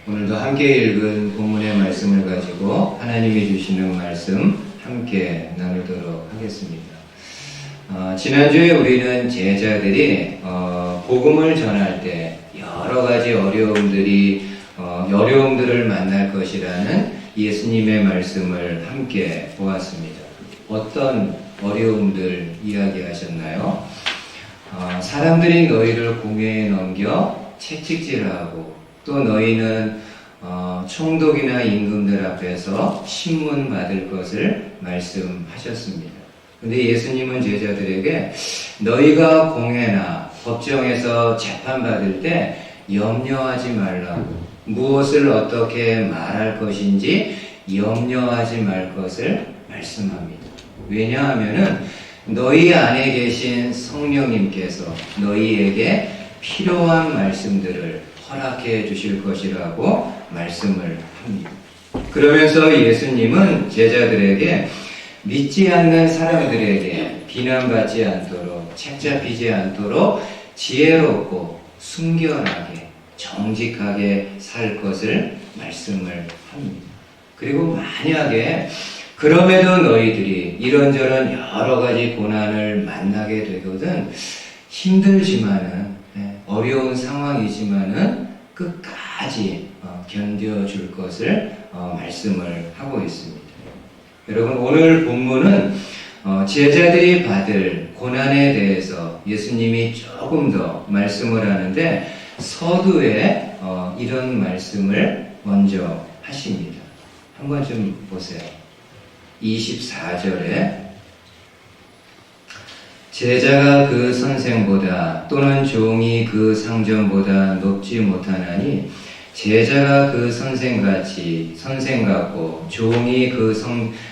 오늘도 함께 읽은 본문의 말씀을 가지고 하나님이 주시는 말씀 함께 나누도록 하겠습니다. 지난주에 우리는 제자들이 복음을 전할 때 여러 가지 어려움들을 만날 것이라는 예수님의 말씀을 함께 보았습니다. 어떤 어려움들 이야기하셨나요? 사람들이 너희를 공회에 넘겨 채찍질하고 또 너희는 총독이나 임금들 앞에서 신문 받을 것을 말씀하셨습니다. 근데 예수님은 제자들에게 너희가 공회나 법정에서 재판받을 때 염려하지 말라고, 무엇을 어떻게 말할 것인지 염려하지 말 것을 말씀합니다. 왜냐하면은 너희 안에 계신 성령님께서 너희에게 필요한 말씀들을 허락해 주실 것이라고 말씀을 합니다. 그러면서 예수님은 제자들에게 믿지 않는 사람들에게 비난받지 않도록, 책잡히지 않도록 지혜롭고 순결하게 정직하게 살 것을 말씀을 합니다. 그리고 만약에 그럼에도 너희들이 이런저런 여러 가지 고난을 만나게 되거든 힘들지만은, 어려운 상황이지만은 끝까지 견뎌줄 것을 말씀을 하고 있습니다. 여러분, 오늘 본문은 제자들이 받을 고난에 대해서 예수님이 조금 더 말씀을 하는데 서두에 이런 말씀을 먼저 하십니다. 한번 좀 보세요. 24절에 제자가 그 선생보다 또는 종이 그 상전보다 높지 못하나니 제자가 그 선생 같고 종이 그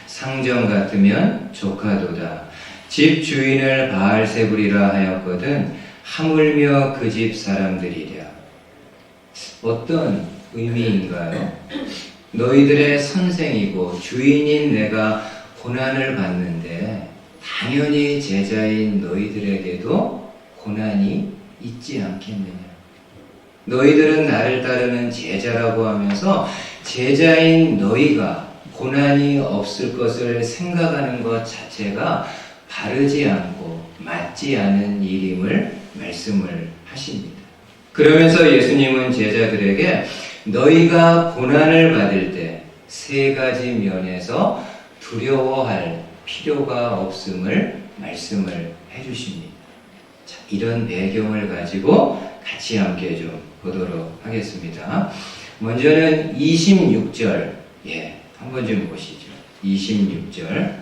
상전 같으면 조카도다. 집 주인을 바알세불이라 하였거든 하물며 그 집 사람들이랴. 어떤 의미인가요? 너희들의 선생이고 주인인 내가 고난을 받는데 당연히 제자인 너희들에게도 고난이 있지 않겠느냐. 너희들은 나를 따르는 제자라고 하면서 제자인 너희가 고난이 없을 것을 생각하는 것 자체가 바르지 않고 맞지 않은 일임을 말씀을 하십니다. 그러면서 예수님은 제자들에게 너희가 고난을 받을 때 세 가지 면에서 두려워할 필요가 없음을 말씀을 해주십니다. 자, 이런 배경을 가지고 같이 함께 좀 보도록 하겠습니다. 먼저는 26절, 한번 좀 보시죠. 26절.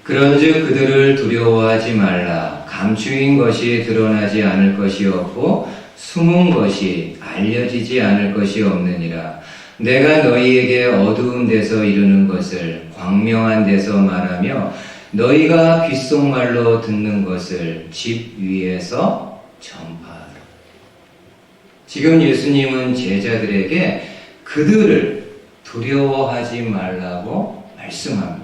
그런즉 그들을 두려워하지 말라. 감추인 것이 드러나지 않을 것이 없고 숨은 것이 알려지지 않을 것이 없느니라. 내가 너희에게 어두운 데서 이루는 것을 광명한 데서 말하며 너희가 귓속말로 듣는 것을 집 위에서 전파하라. 지금 예수님은 제자들에게 그들을 두려워하지 말라고 말씀합니다.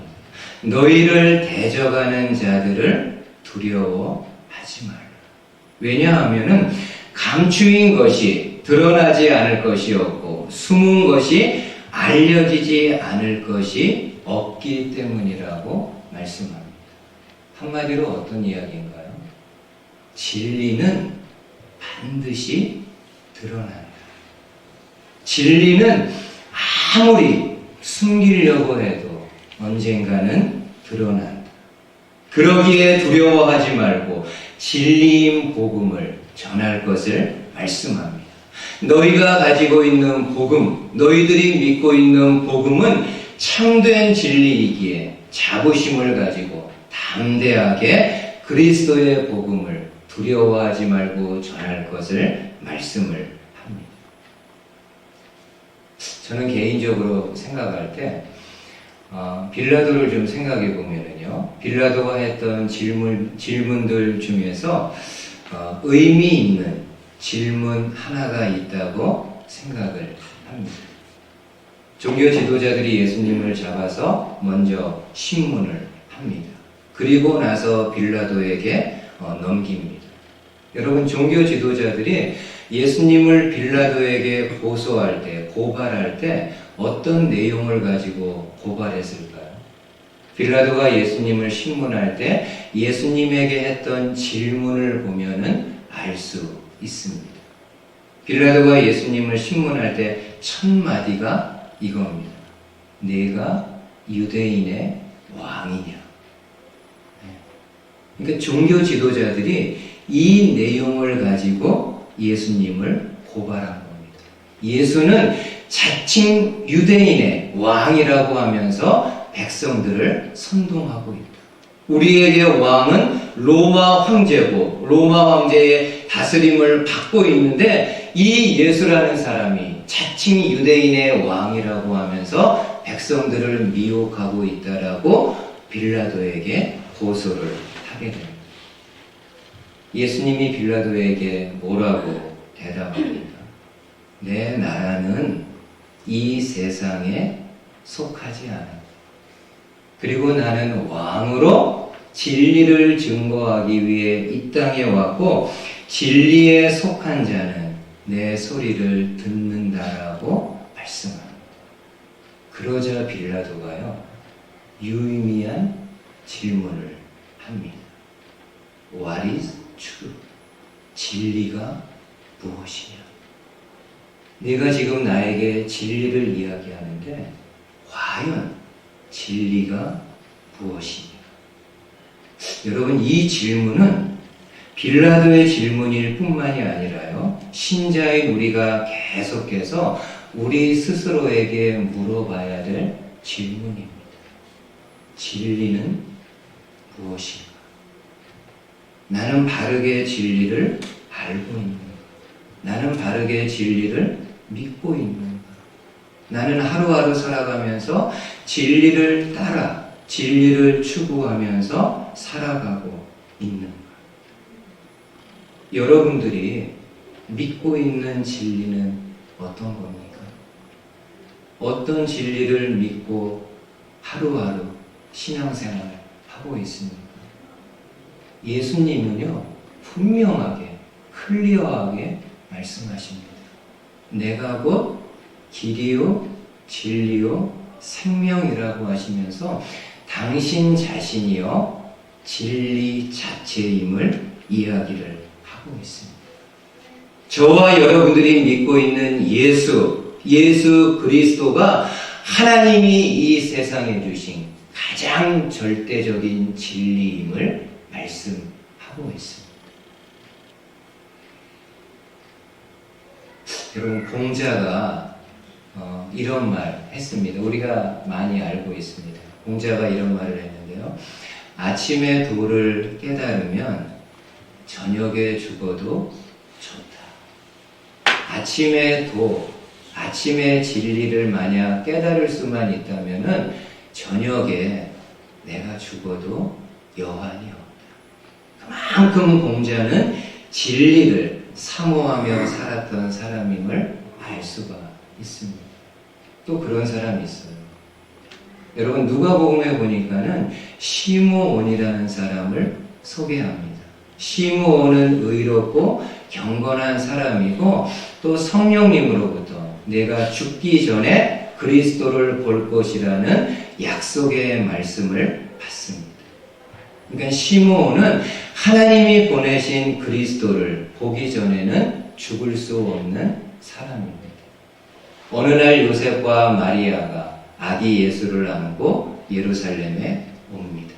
너희를 대적하는 자들을 두려워하지 말라. 왜냐하면은 감추인 것이 드러나지 않을 것이 없고 숨은 것이 알려지지 않을 것이 없기 때문이라고 말씀합니다. 한마디로 어떤 이야기인가요? 진리는 반드시 드러난다. 진리는 아무리 숨기려고 해도 언젠가는 드러난다. 그러기에 두려워하지 말고 진리인 복음을 전할 것을 말씀합니다. 너희가 가지고 있는 복음, 너희들이 믿고 있는 복음은 참된 진리이기에 자부심을 가지고 담대하게 그리스도의 복음을 두려워하지 말고 전할 것을 말씀을 합니다. 저는 개인적으로 생각할 때 빌라도를 좀 생각해 보면은요, 빌라도가 했던 질문들 중에서 의미 있는 질문 하나가 있다고 생각을 합니다. 종교 지도자들이 예수님을 잡아서 먼저 신문을 합니다. 그리고 나서 빌라도에게 넘깁니다. 여러분, 종교 지도자들이 예수님을 빌라도에게 고소할 때, 고발할 때 어떤 내용을 가지고 고발했을까요? 빌라도가 예수님을 신문할 때 예수님에게 했던 질문을 보면은 알 수 있습니다. 빌라도가 예수님을 신문할 때 첫 마디가 이겁니다. 내가 유대인의 왕이냐? 그러니까 종교 지도자들이 이 내용을 가지고 예수님을 고발한 겁니다. 예수는 자칭 유대인의 왕이라고 하면서 백성들을 선동하고 있다. 우리에게 왕은 로마 황제고 로마 황제의 다스림을 받고 있는데 이 예수라는 사람이 자칭 유대인의 왕이라고 하면서 백성들을 미혹하고 있다라고 빌라도에게 고소를 하게 됩니다. 예수님이 빌라도에게 뭐라고 대답합니까? 내 나라는 이 세상에 속하지 않아. 그리고 나는 왕으로 진리를 증거하기 위해 이 땅에 왔고 진리에 속한 자는 내 소리를 듣는다라고 말씀합니다. 그러자 빌라도가요, 유의미한 질문을 합니다. What is truth? 진리가 무엇이냐? 네가 지금 나에게 진리를 이야기하는데 과연 진리가 무엇이냐? 여러분, 이 질문은 빌라도의 질문일 뿐만이 아니라요, 신자인 우리가 계속해서 우리 스스로에게 물어봐야 될 질문입니다. 진리는 무엇인가? 나는 바르게 진리를 알고 있는가? 나는 바르게 진리를 믿고 있는가? 나는 하루하루 살아가면서 진리를 따라 진리를 추구하면서 살아가고 있는가? 여러분들이 믿고 있는 진리는 어떤 겁니까? 어떤 진리를 믿고 하루하루 신앙생활을 하고 있습니까? 예수님은요, 분명하게, 클리어하게 말씀하십니다. 내가 곧 길이요, 진리요, 생명이라고 하시면서 당신 자신이요, 진리 자체임을 이야기를 하고 있습니다. 저와 여러분들이 믿고 있는 예수 그리스도가 하나님이 이 세상에 주신 가장 절대적인 진리임을 말씀하고 있습니다. 여러분, 공자가 이런 말 했습니다. 우리가 많이 알고 있습니다. 공자가 이런 말을 했는데요. 아침에 도를 깨달으면 저녁에 죽어도 좋다. 아침에 진리를 만약 깨달을 수만 있다면은 저녁에 내가 죽어도 여한이 없다. 그만큼 공자는 진리를 사모하며 살았던 사람임을 알 수가 있습니다. 또 그런 사람이 있어요. 여러분, 누가복음에 보니까는 시므온이라는 사람을 소개합니다. 시므온은 의롭고 경건한 사람이고 또 성령님으로부터 내가 죽기 전에 그리스도를 볼 것이라는 약속의 말씀을 받습니다. 그러니까 시므온은 하나님이 보내신 그리스도를 보기 전에는 죽을 수 없는 사람입니다. 어느 날 요셉과 마리아가 아기 예수를 안고 예루살렘에 옵니다.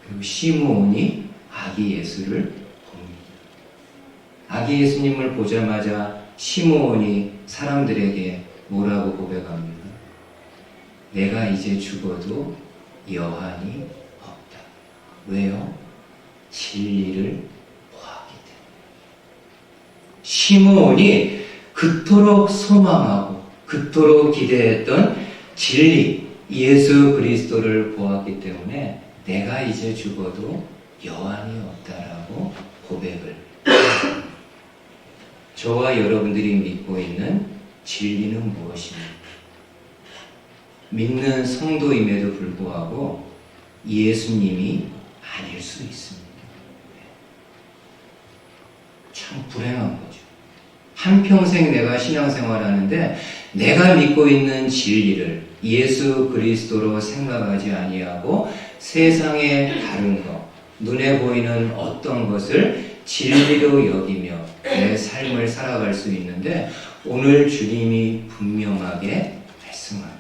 그리고 시므온이 아기 예수를 봅니다. 아기 예수님을 보자마자 시므온이 사람들에게 뭐라고 고백합니까? 내가 이제 죽어도 여한이 없다. 왜요? 진리를 보았기 때문에. 시므온이 그토록 소망하고 그토록 기대했던 진리, 예수 그리스도를 보았기 때문에 내가 이제 죽어도 여한이 없다라고 고백을 했습니다. 저와 여러분들이 믿고 있는 진리는 무엇입니까? 믿는 성도임에도 불구하고 예수님이 아닐 수 있습니다. 참 불행한 거죠. 한평생 내가 신앙생활하는데 내가 믿고 있는 진리를 예수 그리스도로 생각하지 아니하고 세상의 다른 것, 눈에 보이는 어떤 것을 진리로 여기며 내 삶을 살아갈 수 있는데 오늘 주님이 분명하게 말씀합니다.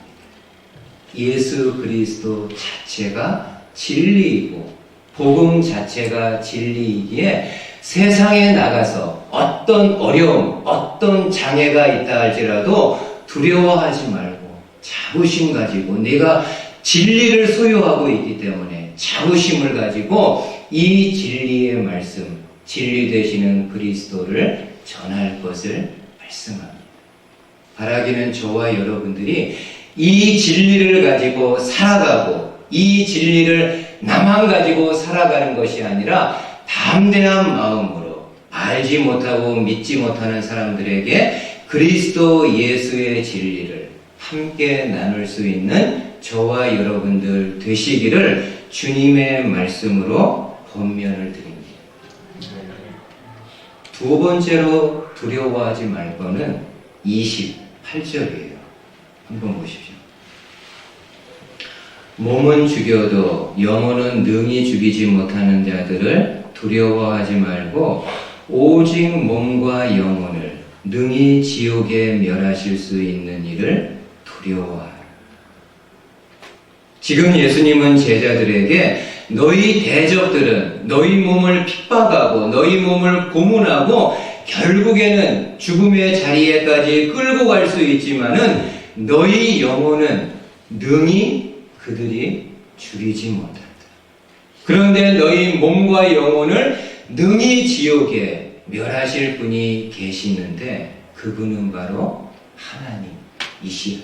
예수 그리스도 자체가 진리이고 복음 자체가 진리이기에 세상에 나가서 어떤 어려움, 어떤 장애가 있다 할지라도 두려워하지 말고 자부심 가지고 내가 진리를 소유하고 있기 때문에 자부심을 가지고 이 진리의 말씀, 진리 되시는 그리스도를 전할 것을 말씀합니다. 바라기는 저와 여러분들이 이 진리를 가지고 살아가고 이 진리를 나만 가지고 살아가는 것이 아니라 담대한 마음으로 알지 못하고 믿지 못하는 사람들에게 그리스도 예수의 진리를 함께 나눌 수 있는 저와 여러분들 되시기를 주님의 말씀으로 권면을 드립니다. 두 번째로 두려워하지 말 거는 28절이에요. 한번 보십시오. 몸은 죽여도 영혼은 능히 죽이지 못하는 자들을 두려워하지 말고 오직 몸과 영혼을 능히 지옥에 멸하실 수 있는 이를 두려워하라. 지금 예수님은 제자들에게 너희 대적들은 너희 몸을 핍박하고 너희 몸을 고문하고 결국에는 죽음의 자리에까지 끌고 갈 수 있지만은 너희 영혼은 능히 그들이 죽이지 못한다. 그런데 너희 몸과 영혼을 능히 지옥에 멸하실 분이 계시는데 그분은 바로 하나님이시라.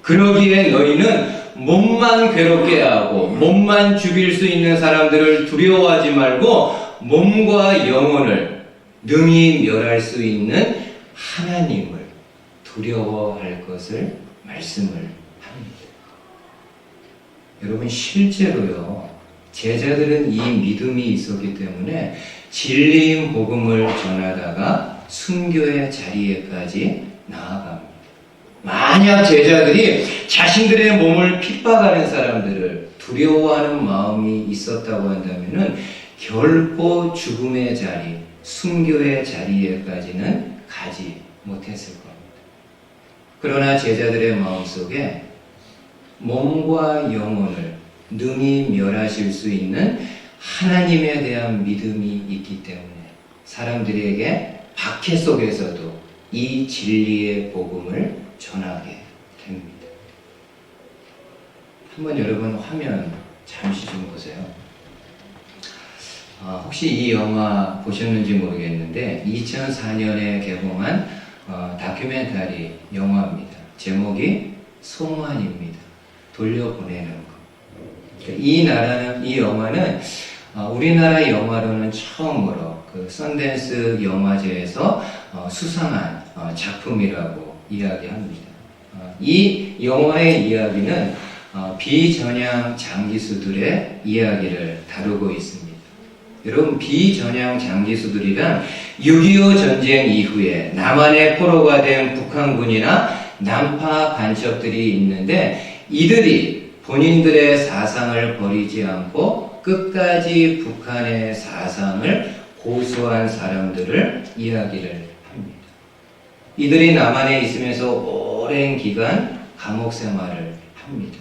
그러기에 너희는 몸만 괴롭게 하고 몸만 죽일 수 있는 사람들을 두려워하지 말고 몸과 영혼을 능히 멸할 수 있는 하나님을 두려워할 것을 말씀을 합니다. 여러분 실제로요, 제자들은 이 믿음이 있었기 때문에 진리인 복음을 전하다가 순교의 자리에까지 나아갑니다. 만약 제자들이 자신들의 몸을 핍박하는 사람들을 두려워하는 마음이 있었다고 한다면 결코 죽음의 자리, 순교의 자리에까지는 가지 못했을 겁니다. 그러나 제자들의 마음속에 몸과 영혼을 능히 멸하실 수 있는 하나님에 대한 믿음이 있기 때문에 사람들에게 박해 속에서도 이 진리의 복음을 전하게 됩니다. 한번 여러분 화면 잠시 좀 보세요. 혹시 이 영화 보셨는지 모르겠는데 2004년에 개봉한 다큐멘터리 영화입니다. 제목이 송환입니다. 돌려보내는 것. 이 영화는 우리나라 영화로는 처음으로 그 선댄스 영화제에서 수상한 작품이라고 이야기합니다. 이 영화의 이야기는 비전향 장기수들의 이야기를 다루고 있습니다. 여러분, 비전향 장기수들이란 6.25 전쟁 이후에 남한의 포로가 된 북한군이나 남파 간첩들이 있는데 이들이 본인들의 사상을 버리지 않고 끝까지 북한의 사상을 고수한 사람들을 이야기를 합니다. 이들이 남한에 있으면서 오랜 기간 감옥 생활을 합니다.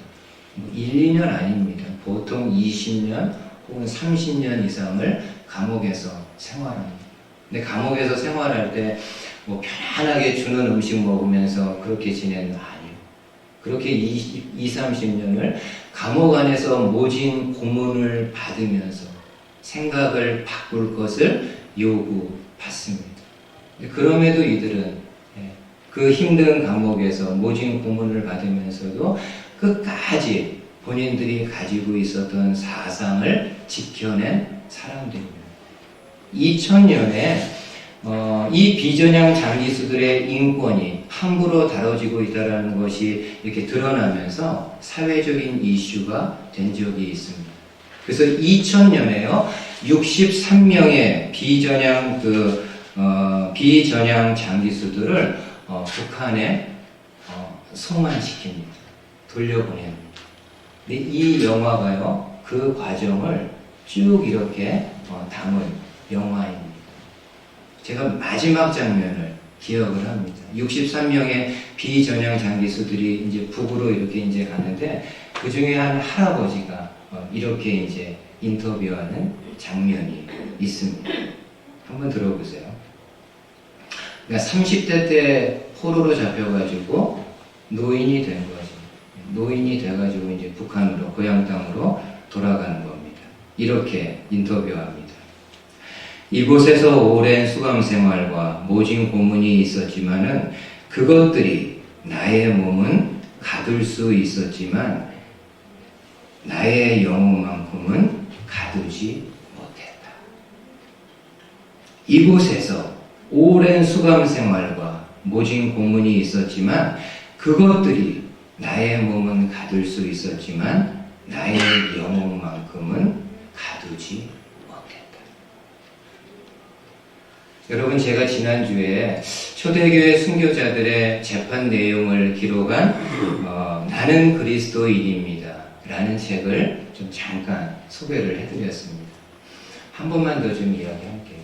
1, 2년 아닙니다. 보통 20년 혹은 30년 이상을 감옥에서 생활합니다. 근데 감옥에서 생활할 때 뭐 편안하게 주는 음식 먹으면서 그렇게 지내는 아니에요. 그렇게 30년을 감옥 안에서 모진 고문을 받으면서 생각을 바꿀 것을 요구받습니다. 그럼에도 이들은 그 힘든 감옥에서 모진 고문을 받으면서도 끝까지 본인들이 가지고 있었던 사상을 지켜낸 사람들입니다. 2000년에 이 비전향 장기수들의 인권이 함부로 다뤄지고 있다는 것이 이렇게 드러나면서 사회적인 이슈가 된 적이 있습니다. 그래서 2000년에요, 63명의 비전향 비전향 장기수들을 북한에 송환시킵니다. 돌려보냅니다. 근데 이 영화가요, 그 과정을 쭉 이렇게 담은 영화입니다. 제가 마지막 장면을 기억을 합니다. 63명의 비전향 장기수들이 이제 북으로 이렇게 이제 가는데, 그 중에 한 할아버지가 이렇게 이제 인터뷰하는 장면이 있습니다. 한번 들어보세요. 그러니까 30대 때 포로로 잡혀가지고 노인이 된 거죠. 노인이 돼가지고 이제 북한으로, 고향 땅으로 돌아가는 겁니다. 이렇게 인터뷰합니다. 이곳에서 오랜 수감 생활과 모진 고문이 있었지만은 그것들이 나의 몸은 가둘 수 있었지만 나의 영혼만큼은 가두지 못했다. 이곳에서 오랜 수감 생활과 모진 고문이 있었지만 그것들이 나의 몸은 가둘 수 있었지만 나의 영혼만큼은 가두지 못했다. 여러분, 제가 지난주에 초대교회 순교자들의 재판 내용을 기록한 나는 그리스도인입니다 라는 책을 좀 잠깐 소개를 해드렸습니다. 한 번만 더 좀 이야기할게요.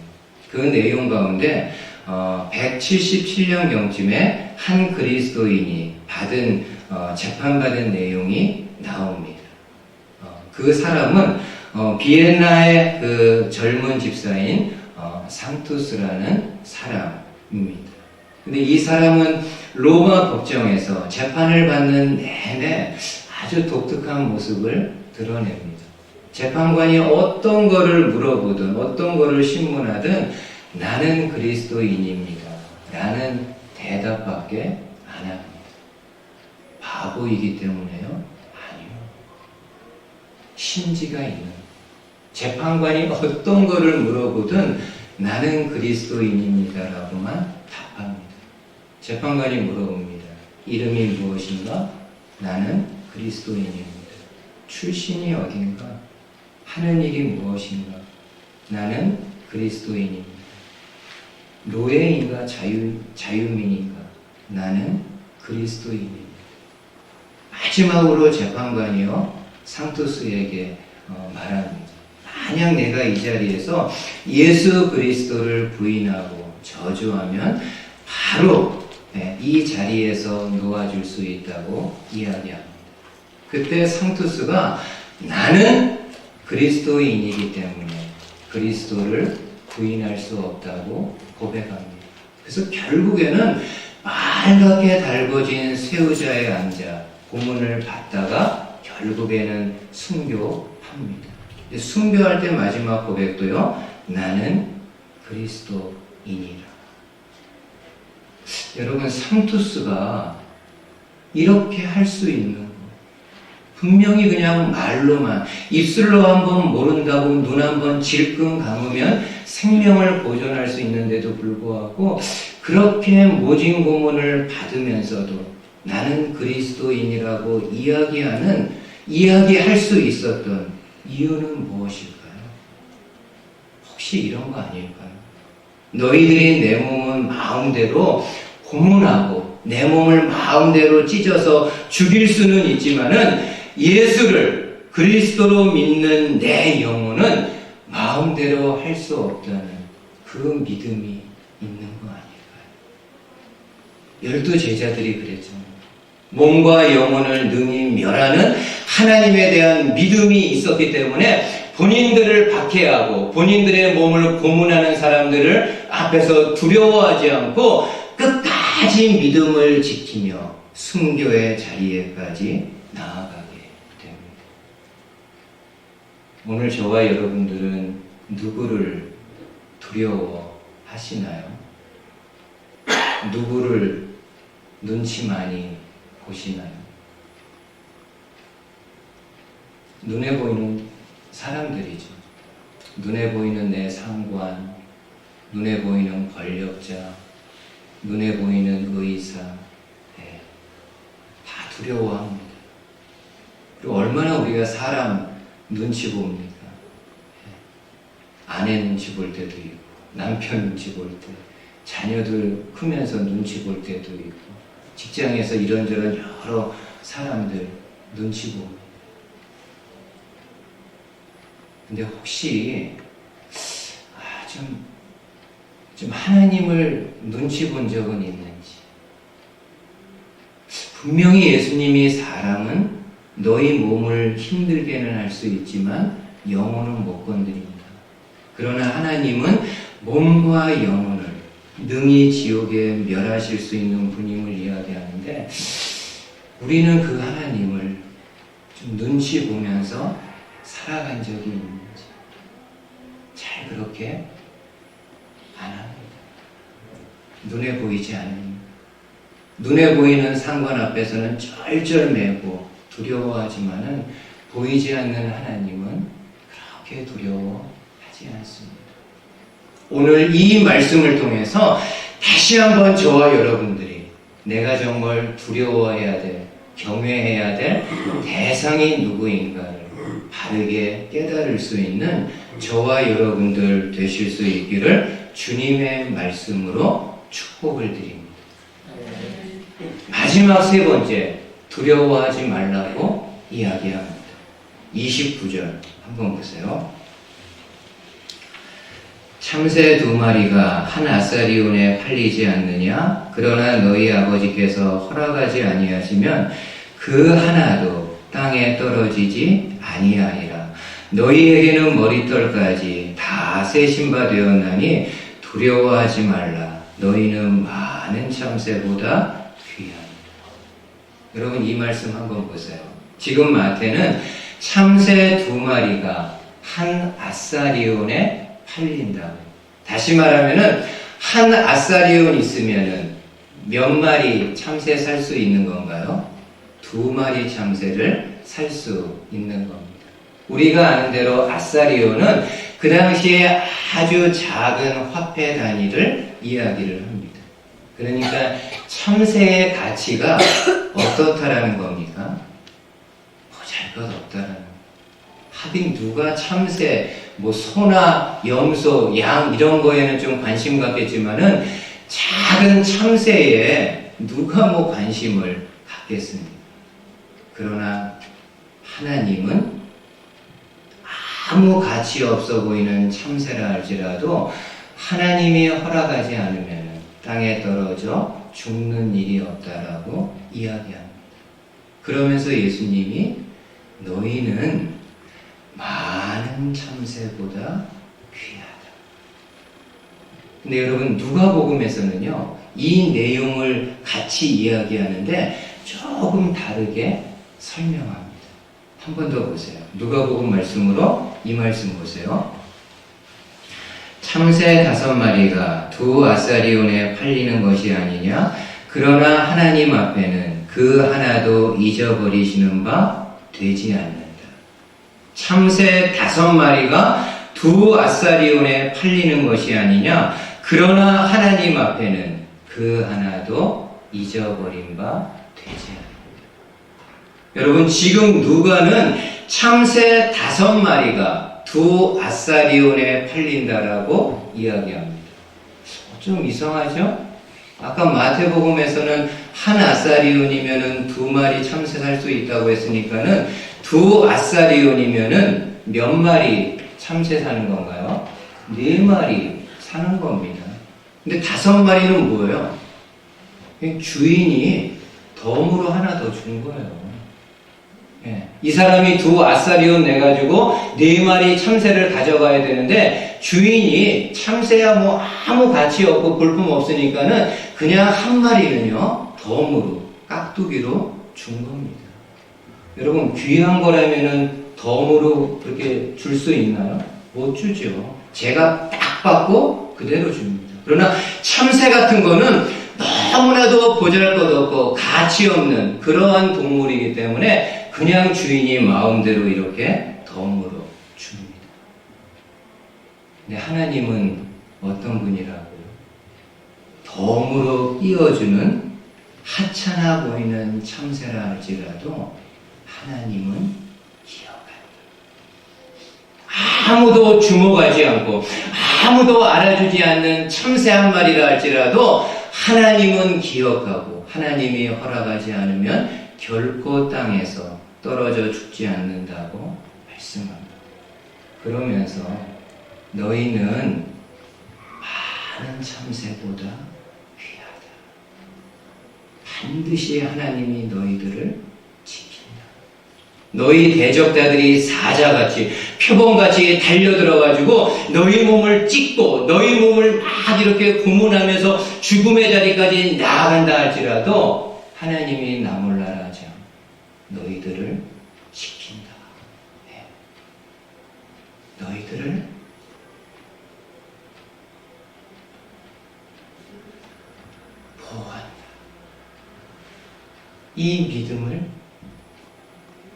그 내용 가운데 177년경쯤에 한 그리스도인이 재판받은 내용이 나옵니다. 그 사람은 비엔나의 그 젊은 집사인 상투스라는 사람입니다. 근데 이 사람은 로마 법정에서 재판을 받는 내내 아주 독특한 모습을 드러냅니다. 재판관이 어떤 거를 물어보든 어떤 거를 신문하든 나는 그리스도인입니다 라는 대답밖에 안 합니다. 바보이기 때문에요? 아니요. 심지가 있는, 재판관이 어떤 거를 물어보든 나는 그리스도인입니다 라고만 답합니다. 재판관이 물어봅니다. 이름이 무엇인가? 나는 그리스도인입니다. 출신이 어딘가? 하는 일이 무엇인가? 나는 그리스도인입니다. 노예인가 자유민인가? 나는 그리스도인입니다. 마지막으로 재판관이요, 상투스에게 말합니다. 만약 내가 이 자리에서 예수 그리스도를 부인하고 저주하면 바로 이 자리에서 놓아줄 수 있다고 이야기합니다. 그때 상투스가 나는 그리스도인이기 때문에 그리스도를 부인할 수 없다고 고백합니다. 그래서 결국에는 빨갛게 달궈진 쇠의자에 앉아 고문을 받다가 결국에는 순교합니다. 순교할 때 마지막 고백도요, 나는 그리스도인이라. 여러분, 상투스가 이렇게 할 수 있는 거, 분명히 그냥 말로만, 입술로 한번 모른다고 눈 한번 질끈 감으면 생명을 보존할 수 있는데도 불구하고 그렇게 모진 고문을 받으면서도 나는 그리스도인이라고 이야기할 수 있었던 이유는 무엇일까요? 혹시 이런 거 아닐까요? 너희들이 내 몸은 마음대로 고문하고 내 몸을 마음대로 찢어서 죽일 수는 있지만은 예수를 그리스도로 믿는 내 영혼은 마음대로 할 수 없다는 그 믿음이 있는 거 아닐까요? 12 제자들이 그랬잖아요. 몸과 영혼을 능히 멸하는 하나님에 대한 믿음이 있었기 때문에 본인들을 박해하고 본인들의 몸을 고문하는 사람들을 앞에서 두려워하지 않고 끝까지 믿음을 지키며 순교의 자리에까지 나아가게 됩니다. 오늘 저와 여러분들은 누구를 두려워하시나요? 누구를 눈치 많이 보시나요? 눈에 보이는 사람들이죠. 눈에 보이는 내 상관, 눈에 보이는 권력자, 눈에 보이는 의사, 다 두려워합니다. 그리고 얼마나 우리가 사람 눈치 봅니까? 아내 눈치 볼 때도 있고, 남편 눈치 볼 때, 자녀들 크면서 눈치 볼 때도 있고, 직장에서 이런저런 여러 사람들 눈치 보고. 근데 혹시 좀 하나님을 눈치 본 적은 있는지? 분명히 예수님이 사람은 너희 몸을 힘들게는 할 수 있지만 영혼은 못 건드립니다. 그러나 하나님은 몸과 영혼을 능히 지옥에 멸하실 수 있는 분임을 이야기하는데, 우리는 그 하나님을 좀 눈치 보면서 살아간 적이 있는지? 잘 그렇게 안 합니다. 눈에 보이지 않습니다. 눈에 보이는 상관 앞에서는 쩔쩔매고 두려워하지만은 보이지 않는 하나님은 그렇게 두려워하지 않습니다. 오늘 이 말씀을 통해서 다시 한번 저와 여러분들이 내가 정말 두려워해야 될, 경외해야 될 대상이 누구인가를 바르게 깨달을 수 있는 저와 여러분들 되실 수 있기를 주님의 말씀으로 축복을 드립니다. 마지막 세 번째, 두려워하지 말라고 이야기합니다. 29절 한번 보세요. 참새 2마리가 한 아사리온에 팔리지 않느냐? 그러나 너희 아버지께서 허락하지 아니하시면 그 하나도 땅에 떨어지지 아니하리라. 너희에게는 머리털까지 다 세신 바 되었나니 두려워하지 말라. 너희는 많은 참새보다 귀하니라. 여러분, 이 말씀 한번 보세요. 지금 마태는 참새 2마리가 한 아사리온에 팔린다고. 다시 말하면은 한 아사리온 있으면은 몇 마리 참새 살 수 있는 건가요? 2마리 참새를 살 수 있는 겁니다. 우리가 아는 대로 아사리온은 그 당시에 아주 작은 화폐 단위를 이야기를 합니다. 그러니까 참새의 가치가 어떻다라는 겁니까? 보잘것없다라는. 하긴 누가 참새, 소나 염소, 양 이런 거에는 좀 관심 갖겠지만은 작은 참새에 누가 관심을 갖겠습니까? 그러나 하나님은 아무 가치 없어 보이는 참새라 할지라도 하나님이 허락하지 않으면 땅에 떨어져 죽는 일이 없다라고 이야기합니다. 그러면서 예수님이 너희는 많은 참새보다 귀하다. 근데 여러분, 누가복음에서는요, 이 내용을 같이 이야기하는데 조금 다르게 설명합니다. 한 번 더 보세요. 누가복음 말씀으로 이 말씀 보세요. 참새 5마리가 2 아사리온에 팔리는 것이 아니냐? 그러나 하나님 앞에는 그 하나도 잊어버리시는 바 되지 않는다. 참새 5마리가 2 아사리온에 팔리는 것이 아니냐? 그러나 하나님 앞에는 그 하나도 잊어버린 바 되지 않는다. 여러분, 지금 누가는 참새 5마리가 2 아사리온에 팔린다라고 이야기합니다. 좀 이상하죠? 아까 마태복음에서는 한 아사리온이면은 2마리 참새 살 수 있다고 했으니까는 2 아사리온이면은 몇 마리 참새 사는 건가요? 4마리 사는 겁니다. 근데 5마리는 뭐예요? 주인이 덤으로 하나 더 준 거예요. 이 사람이 2 아사리온 내가지고 4마리 참새를 가져가야 되는데 주인이 참새야 아무 가치 없고 볼품 없으니까는 그냥 한 마리는요 덤으로 깍두기로 준 겁니다. 여러분, 귀한 거라면은 덤으로 그렇게 줄 수 있나요? 못 주죠. 제가 딱 받고 그대로 줍니다. 그러나 참새 같은 거는 너무나도 보잘것없고 가치 없는 그러한 동물이기 때문에 그냥 주인이 마음대로 이렇게 덤으로 줍니다. 근데 하나님은 어떤 분이라고요? 덤으로 띄워주는 하찮아 보이는 참새라 할지라도 하나님은 기억합니다. 아무도 주목하지 않고 아무도 알아주지 않는 참새 한 마리라 할지라도 하나님은 기억하고 하나님이 허락하지 않으면 결코 땅에서 떨어져 죽지 않는다고 말씀합니다. 그러면서 너희는 많은 참새보다 귀하다. 반드시 하나님이 너희들을 지킨다. 너희 대적자들이 사자같이 표범같이 달려들어가지고 너희 몸을 찢고 너희 몸을 막 이렇게 고문하면서 죽음의 자리까지 나아간다 할지라도 하나님이 나 몰라라 하지 않고 너희들을 지킨다. 네. 너희들을 보호한다. 이 믿음을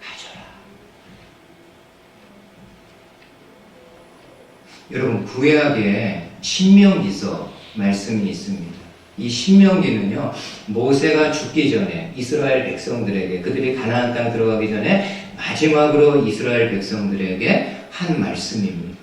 가져라. 여러분, 구약에 신명기서 말씀이 있습니다. 이 신명기는요, 모세가 죽기 전에 이스라엘 백성들에게, 그들이 가나안 땅 들어가기 전에 마지막으로 이스라엘 백성들에게 한 말씀입니다.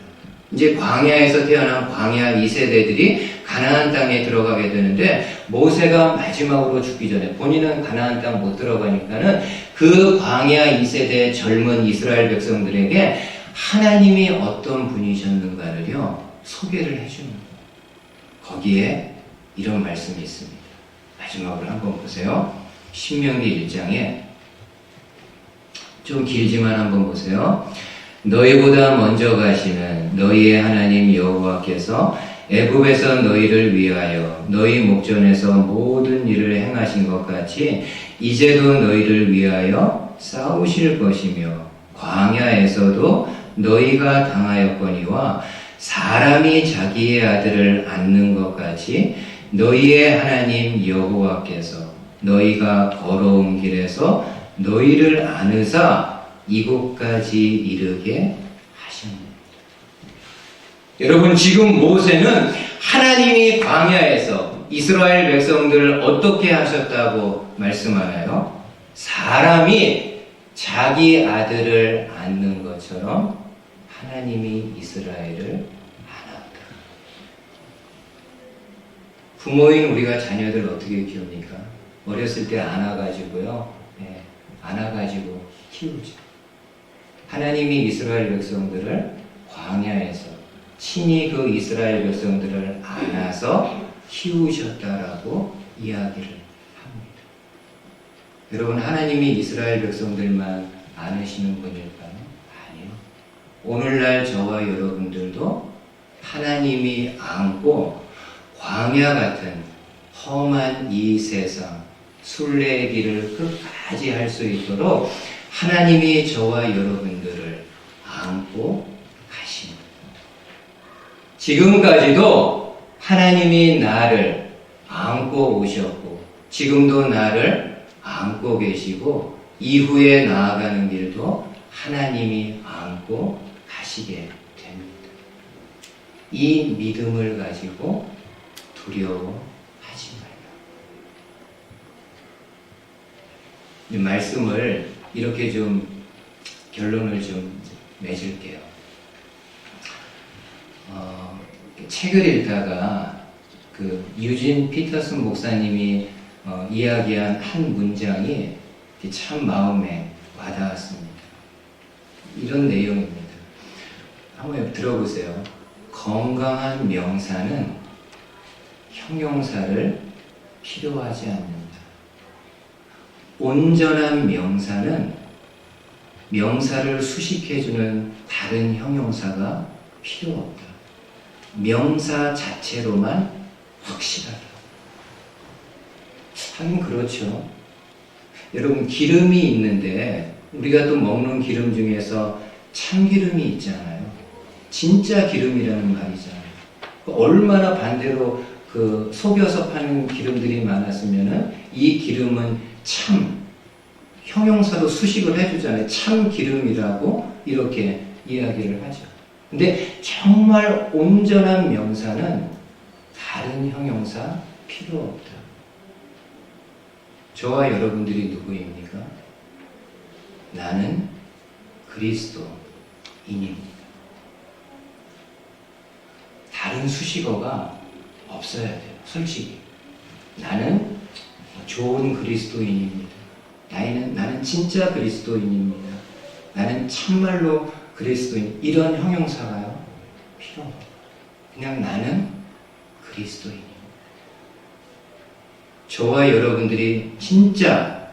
이제 광야에서 태어난 광야 2세대들이 가나안 땅에 들어가게 되는데, 모세가 마지막으로 죽기 전에 본인은 가나안 땅 못 들어가니까는 그 광야 2세대 젊은 이스라엘 백성들에게 하나님이 어떤 분이셨는가를요 소개를 해줍니다. 거기에 이런 말씀이 있습니다. 마지막으로 한번 보세요. 신명기 1장에 좀 길지만 한번 보세요. 너희보다 먼저 가시는 너희의 하나님 여호와께서 애굽에서 너희를 위하여 너희 목전에서 모든 일을 행하신 것 같이 이제도 너희를 위하여 싸우실 것이며 광야에서도 너희가 당하였거니와 사람이 자기의 아들을 안는 것 같이 너희의 하나님 여호와께서 너희가 걸어온 길에서 너희를 안으사 이곳까지 이르게 하십니다. 여러분, 지금 모세는 하나님이 광야에서 이스라엘 백성들을 어떻게 하셨다고 말씀하나요? 사람이 자기 아들을 안는 것처럼 하나님이 이스라엘을 안았다. 부모인 우리가 자녀들 어떻게 키웁니까? 어렸을 때 안아가지고요. 네, 안아가지고 키우죠. 하나님이 이스라엘 백성들을 광야에서 친히 그 이스라엘 백성들을 안아서 키우셨다라고 이야기를 합니다. 여러분, 하나님이 이스라엘 백성들만 안으시는 분일까요? 아니요. 오늘날 저와 여러분들도 하나님이 안고 광야 같은 험한 이 세상 순례의 길을 끝까지 할 수 있도록 하나님이 저와 여러분들을 안고 가십니다. 지금까지도 하나님이 나를 안고 오셨고 지금도 나를 안고 계시고 이후에 나아가는 길도 하나님이 안고 가시게 됩니다. 이 믿음을 가지고 두려워하지 말라. 이 말씀을 이렇게 좀 결론을 좀 맺을게요. 책을 읽다가 그 유진 피터슨 목사님이 이야기한 한 문장이 참 마음에 와닿았습니다. 이런 내용입니다. 한번 들어보세요. 건강한 명사는 형용사를 필요하지 않는다. 온전한 명사는 명사를 수식해주는 다른 형용사가 필요 없다. 명사 자체로만 확실하다. 하긴 그렇죠. 여러분, 기름이 있는데 우리가 또 먹는 기름 중에서 참기름이 있잖아요. 진짜 기름이라는 말이잖아요. 얼마나 반대로 그 속여서 파는 기름들이 많았으면은 이 기름은 참 형용사로 수식을 해주잖아요. 참 기름이라고 이렇게 이야기를 하죠. 근데 정말 온전한 명사는 다른 형용사 필요 없다. 저와 여러분들이 누구입니까? 나는 그리스도인입니다. 다른 수식어가 없어야 돼요. 솔직히. 나는 좋은 그리스도인입니다. 나는 진짜 그리스도인입니다. 나는 참말로 그리스도인. 이런 형용사가요? 필요 없어요. 그냥 나는 그리스도인입니다. 저와 여러분들이 진짜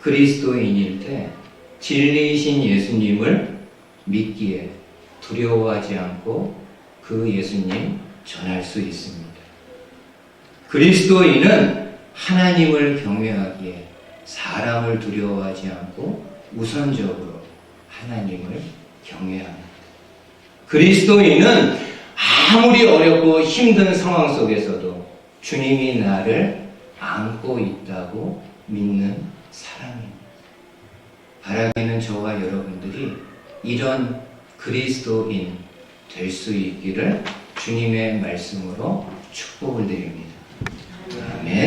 그리스도인일 때 진리이신 예수님을 믿기에 두려워하지 않고 그 예수님 전할 수 있습니다. 그리스도인은 하나님을 경외하기에 사람을 두려워하지 않고 우선적으로 하나님을 경외합니다. 그리스도인은 아무리 어렵고 힘든 상황 속에서도 주님이 나를 안고 있다고 믿는 사람입니다. 바라기는 저와 여러분들이 이런 그리스도인 될 수 있기를 주님의 말씀으로 축복을 드립니다. 아멘.